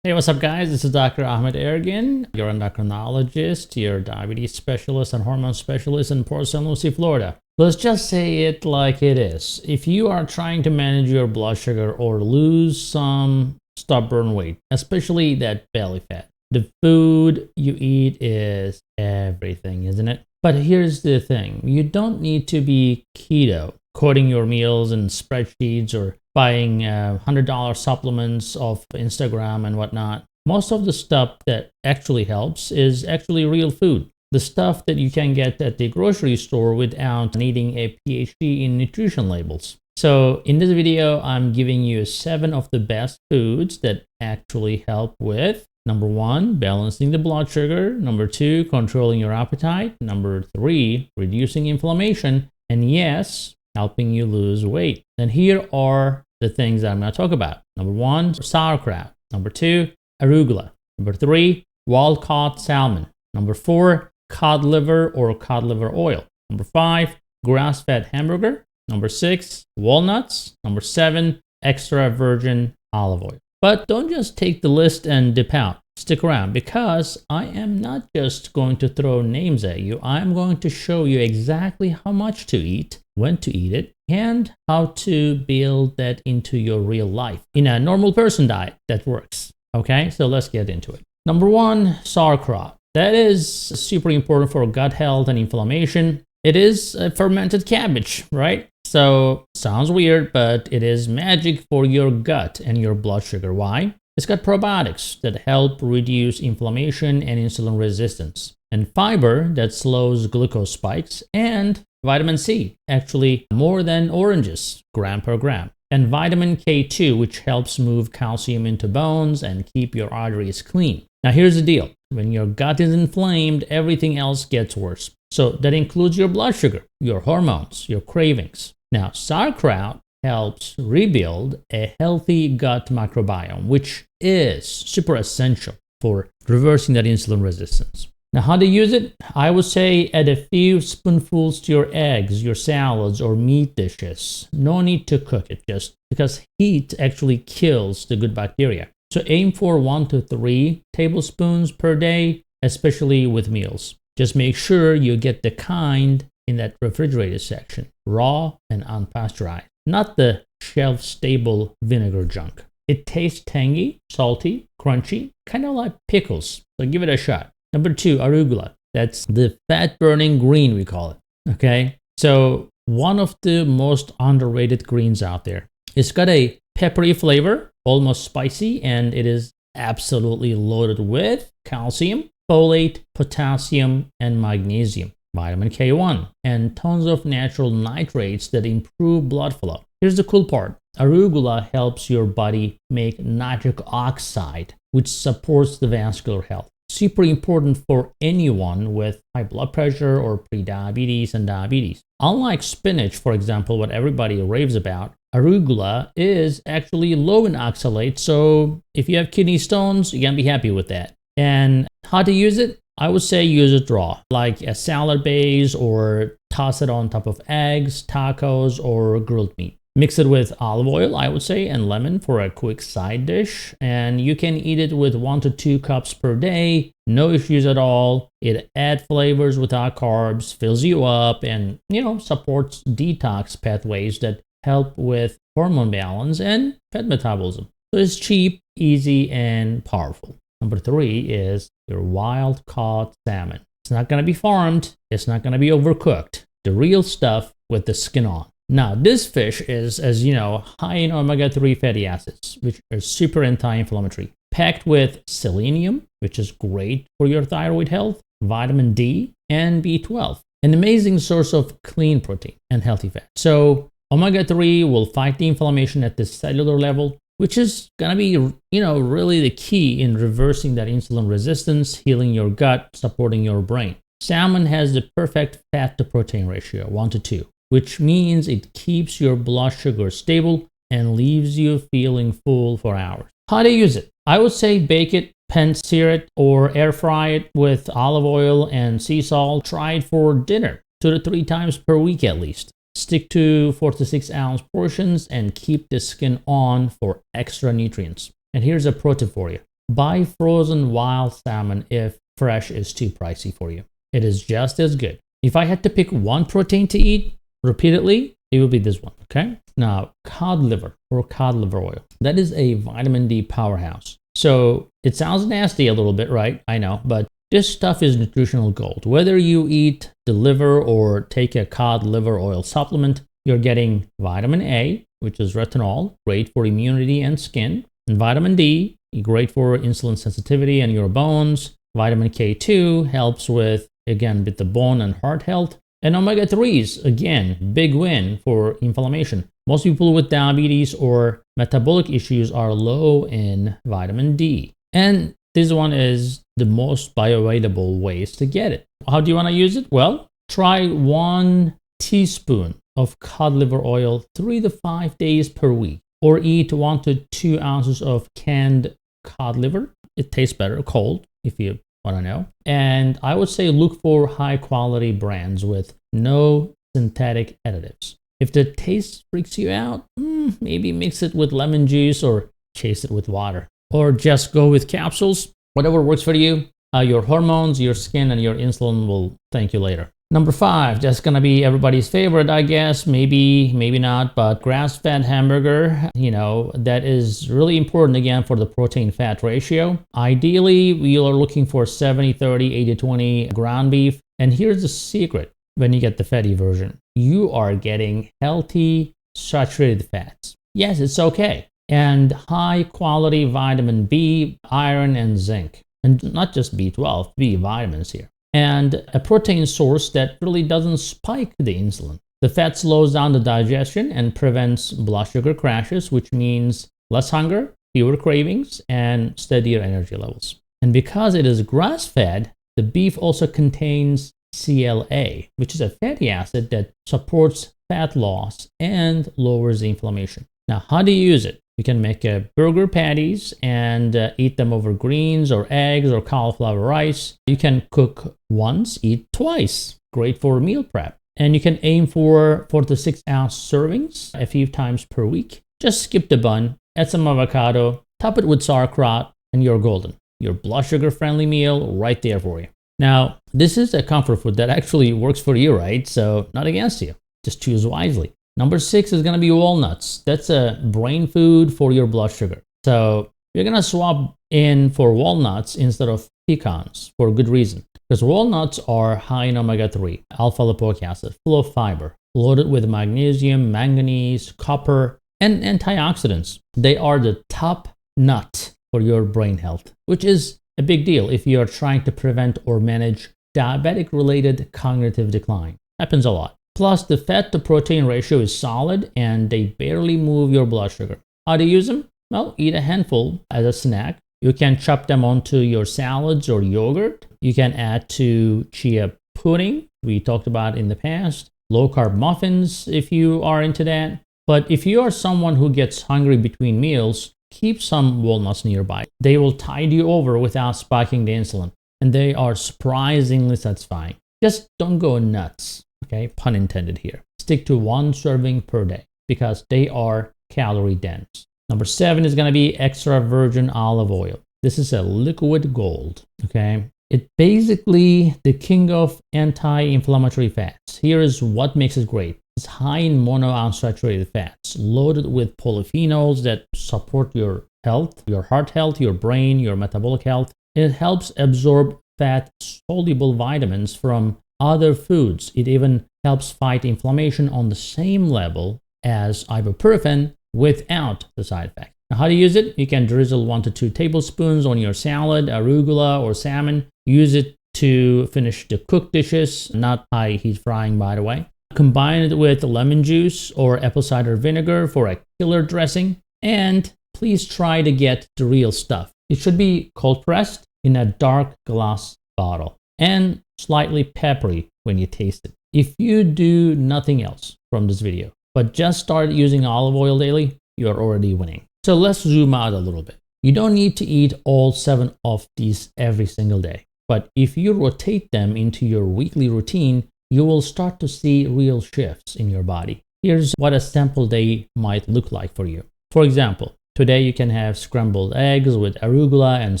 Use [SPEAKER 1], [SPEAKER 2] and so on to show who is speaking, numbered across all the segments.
[SPEAKER 1] Hey, what's up, guys? This is Dr. Ahmed Ergin, your endocrinologist, your diabetes specialist and hormone specialist in Port St. Lucie, Florida. Let's just say it like it is. If you are trying to manage your blood sugar or lose some stubborn weight, especially that belly fat, the food you eat is everything, isn't it? But here's the thing. You don't need to be keto, coding your meals in spreadsheets or buying $100 supplements off Instagram and whatnot. Most of the stuff that actually helps is actually real food. The stuff that you can get at the grocery store without needing a PhD in nutrition labels. So in this video, I'm giving you 7 of the best foods that actually help with number 1, balancing the blood sugar. Number 2, controlling your appetite. Number 3, reducing inflammation. And yes, helping you lose weight. And here are the things that I'm going to talk about. Number 1, sauerkraut. Number 2, arugula. Number 3, wild-caught salmon. Number 4, cod liver or cod liver oil. Number 5, grass-fed hamburger. Number 6, walnuts. Number 7, extra virgin olive oil. But don't just take the list and dip out. Stick around, because I am not just going to throw names at you. I'm going to show you exactly how much to eat, when to eat it, and how to build that into your real life in a normal person diet that works. Okay, so let's get into it. Number 1, sauerkraut. That is super important for gut health and inflammation. It is a fermented cabbage, right? So sounds weird, but it is magic for your gut and your blood sugar. Why? It's got probiotics that help reduce inflammation and insulin resistance, and fiber that slows glucose spikes, and vitamin C, actually more than oranges, gram per gram, and vitamin K2, which helps move calcium into bones and keep your arteries clean. Now here's the deal. When your gut is inflamed, everything else gets worse. So that includes your blood sugar, your hormones, your cravings. Now sauerkraut helps rebuild a healthy gut microbiome, which is super essential for reversing that insulin resistance. Now, how to use it? I would say add a few spoonfuls to your eggs, your salads, or meat dishes. No need to cook it, just because heat actually kills the good bacteria. So aim for 1 to 3 tablespoons per day, especially with meals. Just make sure you get the kind in that refrigerated section, raw and unpasteurized, not the shelf-stable vinegar junk. It tastes tangy, salty, crunchy, kind of like pickles, so give it a shot. Number 2, arugula. That's the fat-burning green, we call it, okay? So one of the most underrated greens out there. It's got a peppery flavor, almost spicy, and it is absolutely loaded with calcium, folate, potassium, and magnesium, vitamin K1, and tons of natural nitrates that improve blood flow. Here's the cool part. Arugula helps your body make nitric oxide, which supports the vascular health. Super important for anyone with high blood pressure or pre-diabetes and diabetes. Unlike spinach, for example, what everybody raves about, arugula is actually low in oxalate, so if you have kidney stones, you can be happy with that. And how to use it? I would say use it raw, like a salad base, or toss it on top of eggs, tacos, or grilled meat. Mix it with olive oil, I would say, and lemon for a quick side dish. And you can eat it with 1 to 2 cups per day. No issues at all. It adds flavors without carbs, fills you up, and, supports detox pathways that help with hormone balance and fat metabolism. So it's cheap, easy, and powerful. Number 3 is your wild-caught salmon. It's not going to be farmed. It's not going to be overcooked. The real stuff with the skin on. Now, this fish is, as you know, high in omega-3 fatty acids, which are super anti-inflammatory, packed with selenium, which is great for your thyroid health, vitamin D, and B12, an amazing source of clean protein and healthy fat. So omega-3 will fight the inflammation at the cellular level, which is going to be, really the key in reversing that insulin resistance, healing your gut, supporting your brain. Salmon has the perfect fat-to-protein ratio, 1 to 2. Which means it keeps your blood sugar stable and leaves you feeling full for hours. How to use it? I would say bake it, pan sear it, or air fry it with olive oil and sea salt. Try it for dinner 2 to 3 times per week at least. Stick to 4 to 6 ounce portions and keep the skin on for extra nutrients. And here's a pro tip for you. Buy frozen wild salmon if fresh is too pricey for you. It is just as good. If I had to pick one protein to eat repeatedly, it would be this one, okay? Now, cod liver or cod liver oil. That is a vitamin D powerhouse. So it sounds nasty a little bit, right? I know, but this stuff is nutritional gold. Whether you eat the liver or take a cod liver oil supplement, you're getting vitamin A, which is retinol, great for immunity and skin, and vitamin D, great for insulin sensitivity and your bones. Vitamin K2 helps with, again, with the bone and heart health. And omega-3s, again, big win for inflammation. Most people with diabetes or metabolic issues are low in vitamin D. And this one is the most bioavailable ways to get it. How do you want to use it? Well, try 1 teaspoon of cod liver oil 3 to 5 days per week, or eat 1 to 2 ounces of canned cod liver. It tastes better cold, if you want to know. And I would say look for high quality brands with no synthetic additives. If the taste freaks you out, maybe mix it with lemon juice or chase it with water. Or just go with capsules. Whatever works for you. Your hormones, your skin, and your insulin will thank you later. Number 5, that's gonna be everybody's favorite, I guess. Maybe not, but grass-fed hamburger, that is really important again for the protein-fat ratio. Ideally, we are looking for 70-30, 80-20 ground beef. And here's the secret when you get the fatty version. You are getting healthy, saturated fats. Yes, it's okay. And high-quality vitamin B, iron, and zinc. And not just B12, B vitamins here. And a protein source that really doesn't spike the insulin. The fat slows down the digestion and prevents blood sugar crashes, which means less hunger, fewer cravings, and steadier energy levels. And because it is grass-fed, the beef also contains CLA, which is a fatty acid that supports fat loss and lowers inflammation. Now, how do you use it? You can make burger patties and eat them over greens or eggs or cauliflower rice. You can cook once, eat twice. Great for meal prep. And you can aim for 4 to 6 ounce servings a few times per week. Just skip the bun, add some avocado, top it with sauerkraut, and you're golden. Your blood sugar friendly meal right there for you. Now, this is a comfort food that actually works for you, right? So not against you. Just choose wisely. Number 6 is going to be walnuts. That's a brain food for your blood sugar. So you're going to swap in for walnuts instead of pecans for good reason. Because walnuts are high in omega-3, alpha lipoic acid, full of fiber, loaded with magnesium, manganese, copper, and antioxidants. They are the top nut for your brain health, which is a big deal if you are trying to prevent or manage diabetic-related cognitive decline. Happens a lot. Plus, the fat to protein ratio is solid and they barely move your blood sugar. How to use them? Well, eat a handful as a snack. You can chop them onto your salads or yogurt. You can add to chia pudding, we talked about in the past. Low carb muffins if you are into that. But if you are someone who gets hungry between meals, keep some walnuts nearby. They will tide you over without spiking the insulin. And they are surprisingly satisfying. Just don't go nuts. Okay, pun intended here. Stick to 1 serving per day because they are calorie dense. Number 7 is going to be extra virgin olive oil. This is a liquid gold. Okay, it's basically the king of anti-inflammatory fats. Here is what makes it great. It's high in monounsaturated fats, loaded with polyphenols that support your health, your heart health, your brain, your metabolic health. It helps absorb fat-soluble vitamins from other foods. It even helps fight inflammation on the same level as ibuprofen without the side effect. Now, how to use it? You can drizzle 1 to 2 tablespoons on your salad, arugula, or salmon. Use it to finish the cooked dishes, not high heat frying, by the way. Combine it with lemon juice or apple cider vinegar for a killer dressing. And please try to get the real stuff. It should be cold pressed in a dark glass bottle and slightly peppery when you taste it. If you do nothing else from this video, but just start using olive oil daily, you're already winning. So let's zoom out a little bit. You don't need to eat all 7 of these every single day. But if you rotate them into your weekly routine, you will start to see real shifts in your body. Here's what a sample day might look like for you. For example, Today you can have scrambled eggs with arugula and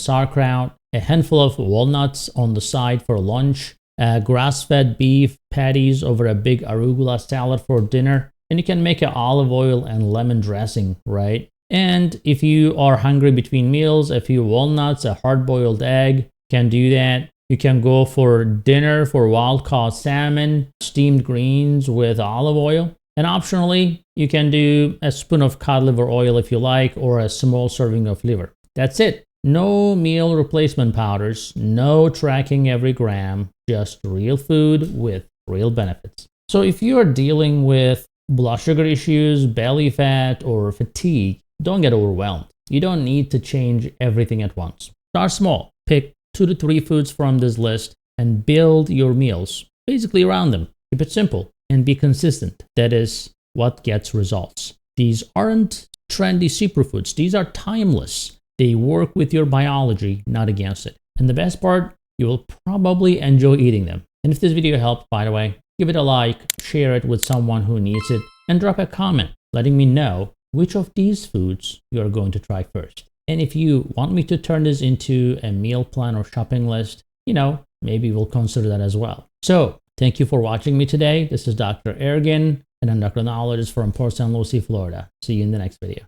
[SPEAKER 1] sauerkraut, a handful of walnuts on the side for lunch, grass-fed beef patties over a big arugula salad for dinner, and you can make an olive oil and lemon dressing, right? And if you are hungry between meals, a few walnuts, a hard-boiled egg, can do that. You can go for dinner for wild-caught salmon, steamed greens with olive oil. And optionally, you can do a spoon of cod liver oil if you like, or a small serving of liver. That's it. No meal replacement powders, no tracking every gram, just real food with real benefits. So if you are dealing with blood sugar issues, belly fat, or fatigue, don't get overwhelmed. You don't need to change everything at once. Start small. Pick 2 to 3 foods from this list and build your meals basically around them. Keep it simple and be consistent. That is what gets results. These aren't trendy superfoods. These are timeless. They work with your biology, not against it. And the best part, you will probably enjoy eating them. And if this video helped, by the way, give it a like, share it with someone who needs it, and drop a comment letting me know which of these foods you are going to try first. And if you want me to turn this into a meal plan or shopping list, maybe we'll consider that as well. So thank you for watching me today. This is Dr. Ergin, an endocrinologist from Port St. Lucie, Florida. See you in the next video.